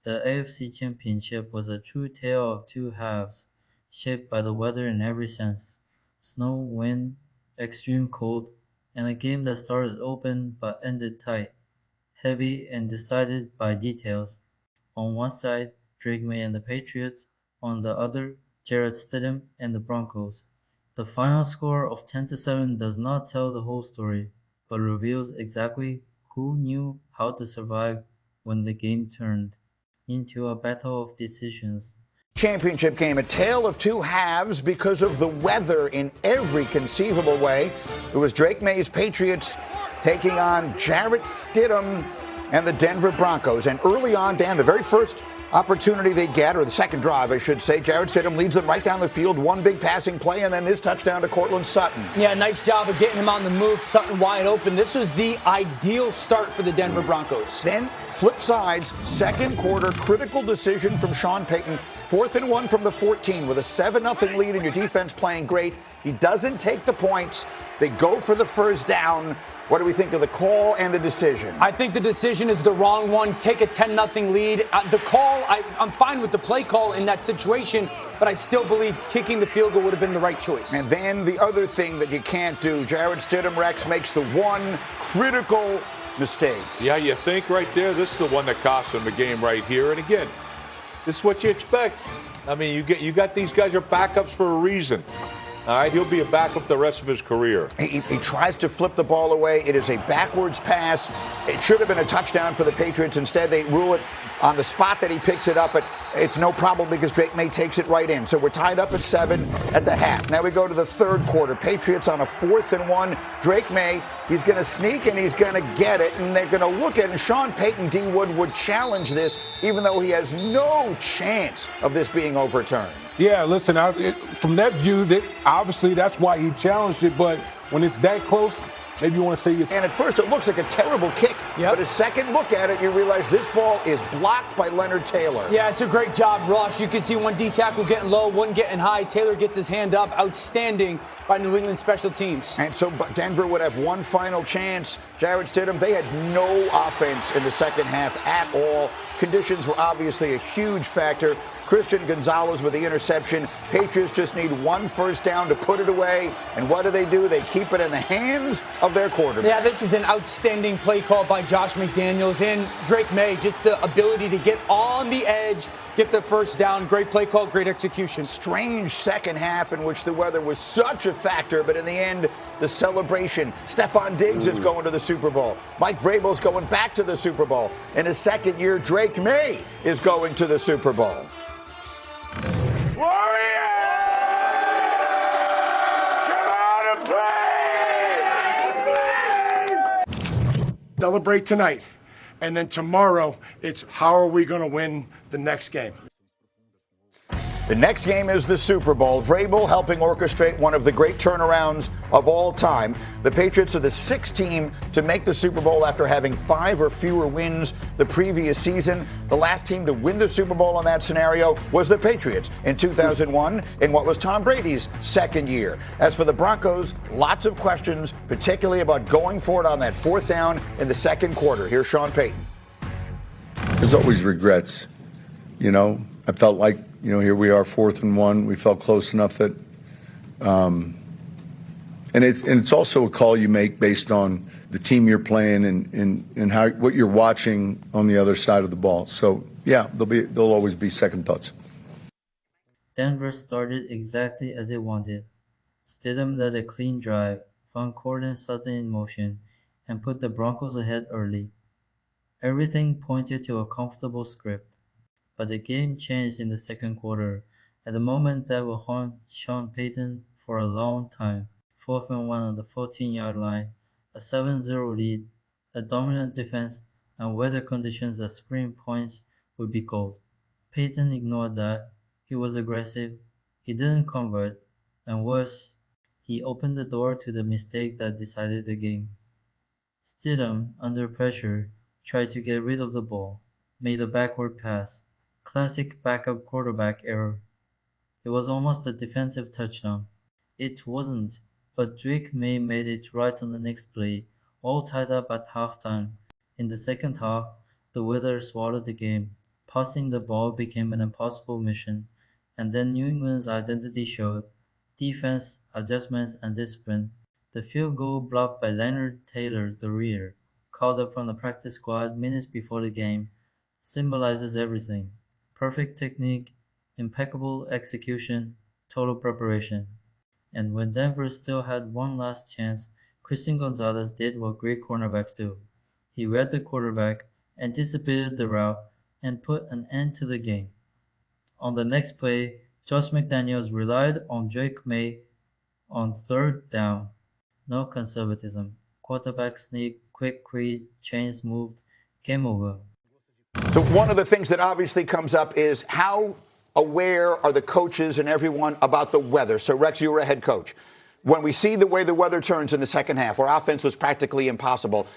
The AFC Championship was a true tale of two halves, shaped by the weather in every sense: snow, wind, extreme cold, and a game that started open but ended tight, heavy and decided by details. On one side, Drake May and the Patriots; on the other, Jarrett Stidham and the Broncos. The final score of 10-7 does not tell the whole story, but reveals exactly who knew how to survive when the game turned into a battle of decisions. Championship game, a tale of two halves because of the weather in every conceivable way. It was Drake May's Patriots taking on Jarrett Stidham and the Denver Broncos. And early on, Dan, the very first opportunity they get, or the second drive, I should say, Jarrett Stidham leads them right down the field, one big passing play, and then this touchdown to Cortland Sutton. Yeah, nice job of getting him on the move, Sutton wide open. This was the ideal start for the Denver Broncos. Then, flip sides, second quarter, critical decision from Sean Payton. 4th and 1 from the 14 with a 7-0 lead and your defense playing great. He doesn't take the points. They go for the first down. What do we think of the call and the decision? I think the decision is the wrong one. Take a 10-0 lead. The call, I'm fine with the play call in that situation, but I still believe kicking the field goal would have been the right choice. And then the other thing that you can't do, Jarrett Stidham, Rex, makes the one critical mistake. Yeah, you think right there, this is the one that cost them the game right here. And again, this is what you expect. I mean, you got these guys are backups for a reason. All right, he'll be a backup the rest of his career. He tries to flip the ball away. It is a backwards pass. It should have been a touchdown for the Patriots. Instead, they rule it on the spot that he picks it up. But it's no problem because Drake May takes it right in. So we're tied up at 7 at the half. Now we go to the third quarter. Patriots on a 4th and 1. Drake May, he's going to sneak and he's going to get it. And they're going to look at it. And Sean Payton D. Wood would challenge this, even though he has no chance of this being overturned. Yeah, listen, from that view, obviously that's why he challenged it. But when it's that close, maybe you want to say you. And at first it looks like a terrible kick. Yep. But a second look at it, you realize this ball is blocked by Leonard Taylor. Yeah, it's a great job, Ross. You can see one D tackle getting low, one getting high. Taylor gets his hand up. Outstanding by New England special teams. And so Denver would have one final chance. Jarrett Stidham, they had no offense in the second half at all. Conditions were obviously a huge factor. Christian Gonzalez with the interception. Patriots just need one first down to put it away. And what do? They keep it in the hands of their quarterback. Yeah, this is an outstanding play call by Josh McDaniels and Drake May. Just the ability to get on the edge, get the first down. Great play call, great execution. Strange second half in which the weather was such a factor, but in the end, the celebration. Stephon Diggs is going to the Super Bowl. Mike Vrabel's going back to the Super Bowl. In his second year, Drake May is going to the Super Bowl. Warriors! Come out and play! Celebrate tonight. And then tomorrow, it's how are we going to win the next game? The next game is the Super Bowl. Vrabel helping orchestrate one of the great turnarounds of all time. The Patriots are the 6th team to make the Super Bowl after having 5 or fewer wins the previous season. The last team to win the Super Bowl in that scenario was the Patriots in 2001 in what was Tom Brady's second year. As for the Broncos, lots of questions, particularly about going for it on that 4th down in the second quarter. Here's Sean Payton. There's always regrets. You know, I felt like, here we are, 4th and 1. We felt close enough that, and it's also a call you make based on the team you're playing and how what you're watching on the other side of the ball. So yeah, there'll always be second thoughts. Denver started exactly as it wanted. Stidham led a clean drive, found Cortland Sutton in motion, and put the Broncos ahead early. Everything pointed to a comfortable script. But the game changed in the second quarter at the moment that will haunt Sean Payton for a long time. 4th and 1 on the 14-yard line, a 7-0 lead, a dominant defense, and weather conditions that screamed points would be gold. Payton ignored that. He was aggressive. He didn't convert. And worse, he opened the door to the mistake that decided the game. Stidham, under pressure, tried to get rid of the ball, made a backward pass. Classic backup quarterback error. It was almost a defensive touchdown. It wasn't, but Drake May made it right on the next play, all tied up at halftime. In the second half, the weather swallowed the game. Passing the ball became an impossible mission, and then New England's identity showed: defense, adjustments, and discipline. The field goal blocked by Leonard Taylor, the rear, called up from the practice squad minutes before the game, symbolizes everything: perfect technique, impeccable execution, total preparation. And when Denver still had one last chance, Christian Gonzalez did what great cornerbacks do. He read the quarterback, anticipated the route, and put an end to the game. On the next play, Josh McDaniels relied on Drake Maye on third down. No conservatism. Quarterback sneak, quick read, chains moved, game over. So one of the things that obviously comes up is how aware are the coaches and everyone about the weather? So, Rex, you were a head coach. When we see the way the weather turns in the second half, where offense was practically impossible,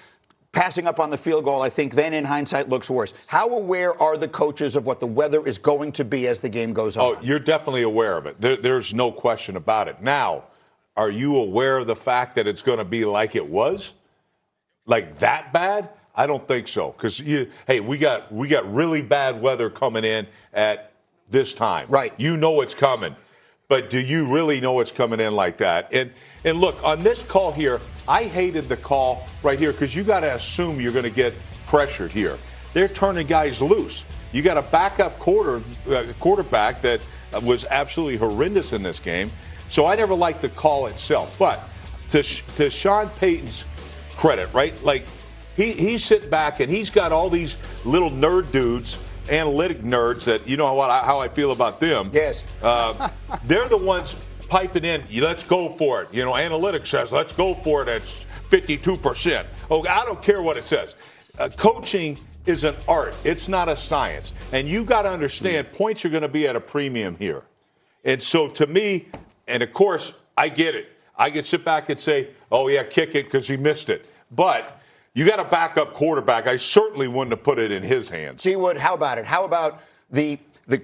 passing up on the field goal, I think then in hindsight looks worse. How aware are the coaches of what the weather is going to be as the game goes on? Oh, you're definitely aware of it. There's no question about it. Now, are you aware of the fact that it's going to be like it was? Like that bad? I don't think so. Because, hey, we got really bad weather coming in at this time. Right. You know it's coming. But do you really know it's coming in like that? And look, on this call here, I hated the call right here because you got to assume you're going to get pressured here. They're turning guys loose. You got a backup quarterback that was absolutely horrendous in this game. So I never liked the call itself. But to Sean Payton's credit, right? Like he's sitting back and he's got all these little nerd dudes, analytic nerds that you know how I feel about them. Yes. They're the ones piping in, let's go for it. Analytics says, let's go for it at 52%. Oh, I don't care what it says. Coaching is an art. It's not a science. And you got to understand, points are going to be at a premium here. And so to me, and of course, I get it. I can sit back and say, oh, yeah, kick it because he missed it. But you got a backup quarterback. I certainly wouldn't have put it in his hands. G-Wood, how about it? How about the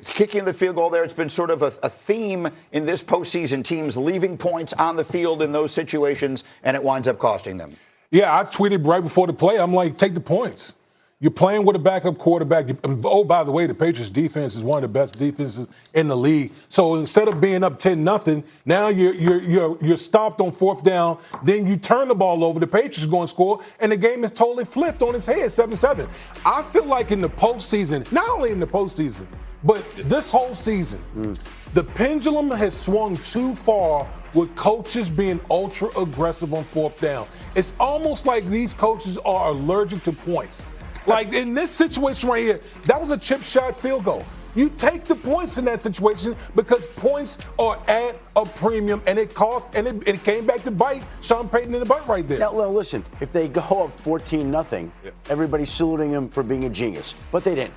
kicking the field goal there? It's been sort of a theme in this postseason, teams leaving points on the field in those situations, and it winds up costing them. Yeah, I tweeted right before the play. I'm like, take the points. You're playing with a backup quarterback. Oh, by the way, the Patriots defense is one of the best defenses in the league. So instead of being up 10-0, now you're stopped on fourth down. Then you turn the ball over. The Patriots are going to score, and the game is totally flipped on its head, 7-7. I feel like in the postseason, not only in the postseason, but this whole season, the pendulum has swung too far with coaches being ultra aggressive on fourth down. It's almost like these coaches are allergic to points. Like in this situation right here, that was a chip shot field goal. You take the points in that situation because points are at a premium, and it cost, and it came back to bite Sean Payton in the butt right there. Now, listen, if they go up 14-0, everybody's saluting him for being a genius, but they didn't.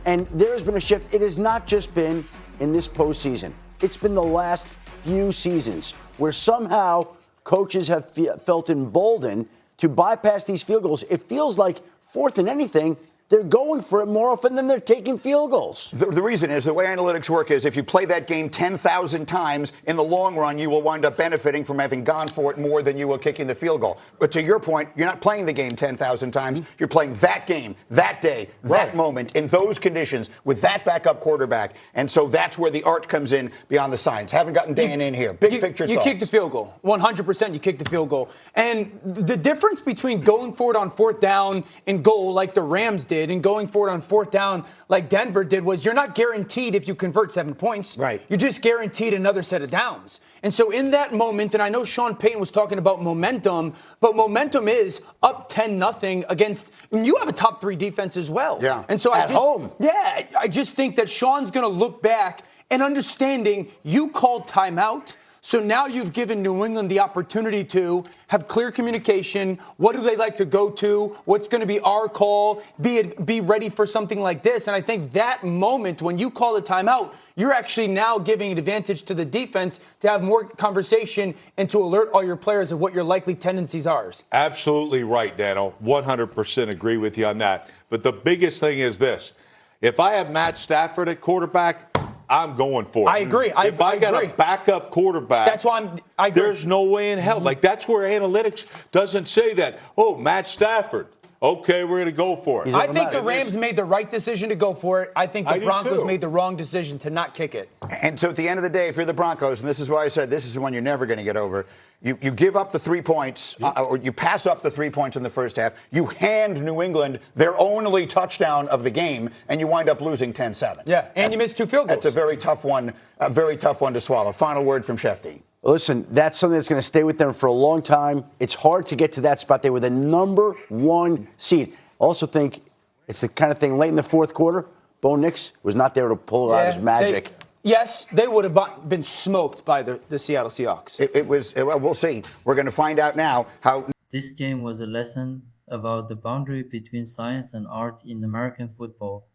And there's been a shift. It has not just been in this postseason. It's been the last few seasons where somehow coaches have felt emboldened to bypass these field goals. It feels like fourth and anything, they're going for it more often than they're taking field goals. The reason is the way analytics work is if you play that game 10,000 times, in the long run, you will wind up benefiting from having gone for it more than you will kicking the field goal. But to your point, you're not playing the game 10,000 times. You're playing that game, that day, that moment, in those conditions, with that backup quarterback. And so that's where the art comes in beyond the science. Haven't gotten Dan in here. Big picture You thoughts. kick the field goal. 100% you kick the field goal. And the difference between going for it on fourth down and goal like the Rams did and going for it on fourth down like Denver did was you're not guaranteed if you convert 7 points. Right. You're just guaranteed another set of downs. And so in that moment, and I know Sean Payton was talking about momentum, but momentum is up 10-0 against, and you have a top 3 defense as well. Yeah. And so At home. Yeah, I just think that Sean's going to look back and understanding you called timeout. So now you've given New England the opportunity to have clear communication. What do they like to go to? What's going to be our call? Be ready for something like this. And I think that moment when you call a timeout, you're actually now giving an advantage to the defense to have more conversation and to alert all your players of what your likely tendencies are. Absolutely right, Dano. 100% agree with you on that. But the biggest thing is this. If I have Matt Stafford at quarterback, I'm going for it. I agree. If I got a backup quarterback, that's why I agree. There's no way in hell. Like, that's where analytics doesn't say that. Oh, Matt Stafford. okay, we're going to go for it. I think the Rams made the right decision to go for it. I think the Broncos made the wrong decision to not kick it. And so at the end of the day, if you're the Broncos, and this is why I said this is the one you're never going to get over, you give up the 3 points, or you pass up the 3 points in the first half, you hand New England their only touchdown of the game, and you wind up losing 10-7. Yeah, and you missed 2 field goals. That's a very tough one to swallow. Final word from Shefty. Listen, that's something that's going to stay with them for a long time. It's hard to get to that spot. They were the number 1 seed. Also think it's the kind of thing late in the fourth quarter, Bo Nix was not there to pull out his magic. They would have been smoked by the Seattle Seahawks. We'll see. We're going to find out now how. This game was a lesson about the boundary between science and art in American football.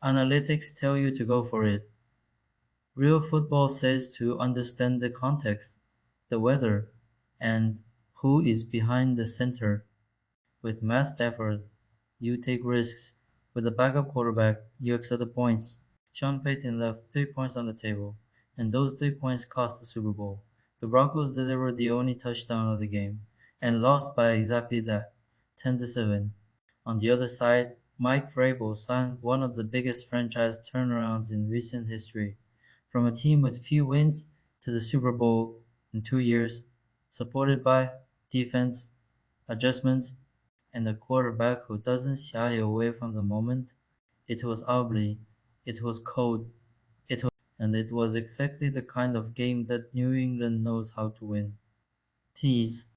Analytics tell you to go for it. Real football says to understand the context, the weather, and who is behind the center. With massed effort, you take risks. With a backup quarterback, you accept the points. Sean Payton left 3 points on the table, and those 3 points cost the Super Bowl. The Broncos delivered the only touchdown of the game, and lost by exactly that, 10-7. On the other side, Mike Vrabel signed one of the biggest franchise turnarounds in recent history. From a team with few wins to the Super Bowl in 2 years, supported by defense, adjustments, and a quarterback who doesn't shy away from the moment. It was ugly, it was cold, and it was exactly the kind of game that New England knows how to win. Tease.